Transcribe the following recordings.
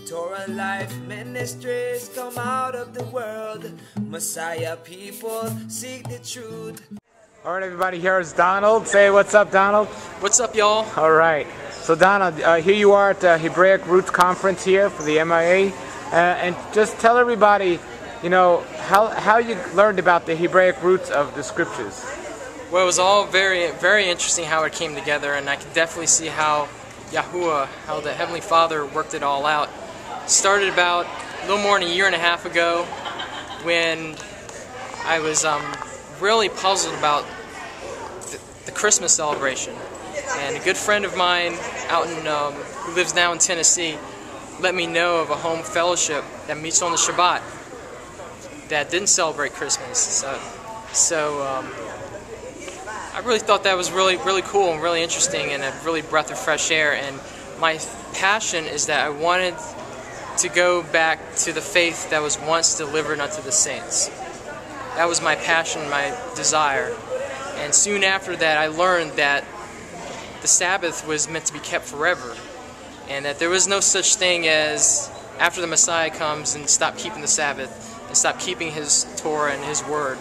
Torah Life Ministries come out of the world. Messiah people seek the truth. All right, everybody, here is Donald. Say what's up, Donald. What's up, y'all? All right. So, Donald, here you are at the Hebraic Roots Conference here for the MIA. And just tell everybody, you know, how you learned about the Hebraic roots of the scriptures. Well, it was all very, very interesting how it came together, and I could definitely see how Yahuwah, how the Heavenly Father worked it all out. Started about a little more than a year and a half ago when I was really puzzled about the Christmas celebration. And a good friend of mine out in who lives now in Tennessee let me know of a home fellowship that meets on the Shabbat that didn't celebrate Christmas. So I really thought that was really cool and really interesting and a really breath of fresh air. And my passion is that I wanted to go back to the faith that was once delivered unto the saints. That was my passion, my desire. And soon after that, I learned that the Sabbath was meant to be kept forever, and that there was no such thing as after the Messiah comes and stop keeping the Sabbath and stop keeping His Torah and His Word.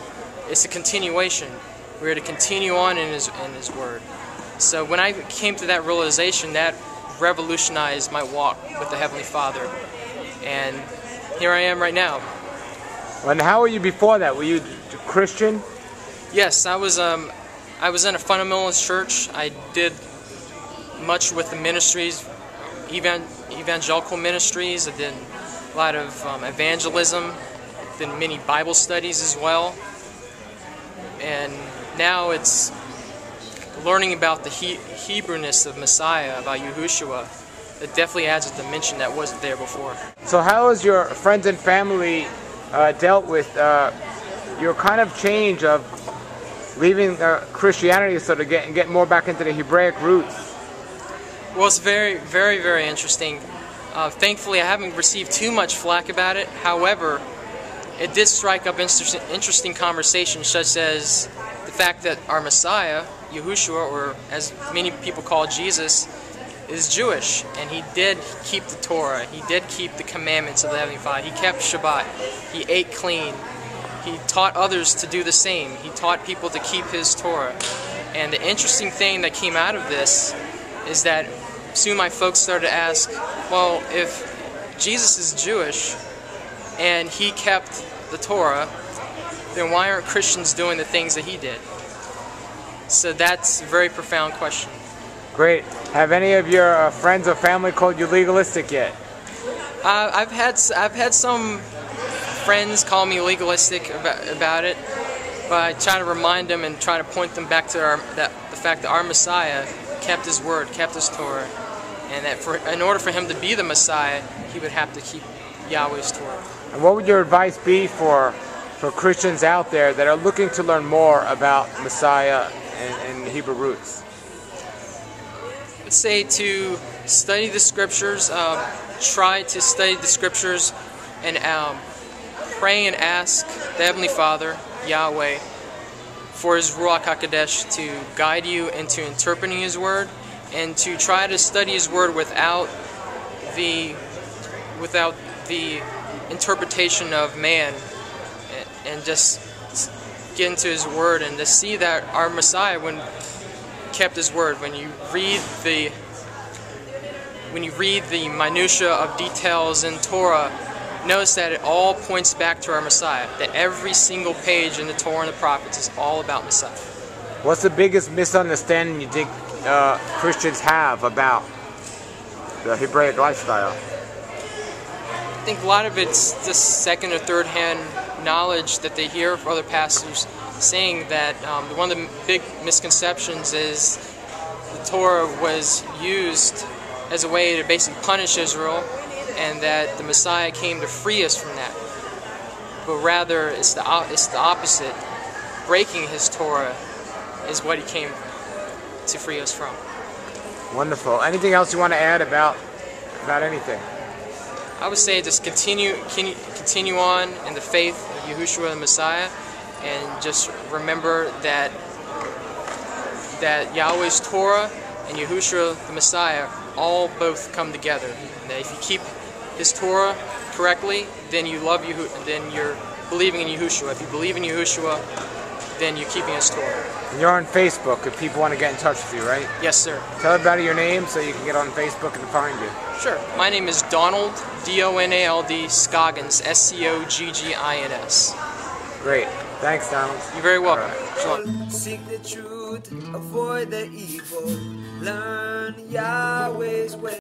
It's a continuation. We're to continue on in His Word. So when I came to that realization, that revolutionized my walk with the Heavenly Father. And here I am right now. And how were you before that? Were you Christian? Yes, I was in a fundamentalist church. I did much with the ministries, evangelical ministries. I did a lot of evangelism, did many Bible studies as well. And now it's learning about the Hebrewness of Messiah, about Yahushua. It definitely adds a dimension that wasn't there before. So how has your friends and family dealt with your kind of change of leaving Christianity so to get more back into the Hebraic roots? Well, it's very interesting. Thankfully, I haven't received too much flack about it. However, it did strike up interesting conversations, such as the fact that our Messiah, Yahushua, or as many people call Jesus, is Jewish, and he did keep the Torah. He did keep the commandments of the Heavenly Father. He kept Shabbat. He ate clean. He taught others to do the same. He taught people to keep his Torah. And the interesting thing that came out of this is that soon my folks started to ask, well, if Jesus is Jewish and he kept the Torah, then why aren't Christians doing the things that he did? So that's a very profound question. Great. Have any of your friends or family called you legalistic yet? I've had some friends call me legalistic about it, but I try to remind them and try to point them back to the fact that our Messiah kept His Word, kept His Torah, and that in order for Him to be the Messiah, He would have to keep Yahweh's Torah. And what would your advice be for Christians out there that are looking to learn more about Messiah and Hebrew roots? I would say to study the Scriptures, try to study the Scriptures, and pray and ask the Heavenly Father, Yahweh, for His Ruach HaKodesh to guide you into interpreting His Word, and to try to study His Word without the interpretation of man, and just get into His Word and to see that our Messiah kept His Word. When you read the minutia of details in Torah, notice that it all points back to our Messiah. That every single page in the Torah and the prophets is all about Messiah. What's the biggest misunderstanding you think Christians have about the Hebraic lifestyle? I think a lot of it's just second or third hand knowledge that they hear from other pastors saying that one of the big misconceptions is the Torah was used as a way to basically punish Israel, and that the Messiah came to free us from that. But rather, it's the opposite. Breaking His Torah is what He came to free us from. Wonderful. Anything else you want to add about anything? I would say just continue on in the faith of Yahushua the Messiah, and just remember that Yahweh's Torah and Yahushua the Messiah all both come together. And that if you keep His Torah correctly, then you love then you're believing in Yahushua. If you believe in Yahushua, then you're keeping His Torah. And you're on Facebook if people want to get in touch with you, right? Yes, sir. Tell everybody your name so you can get on Facebook and find you. Sure. My name is Donald, D-O-N-A-L-D, Scoggins, S-C-O-G-G-I-N-S. Great. Thanks, Donald. You're very welcome. All right. Shalom. Seek the truth, avoid the evil, learn Yahweh's way.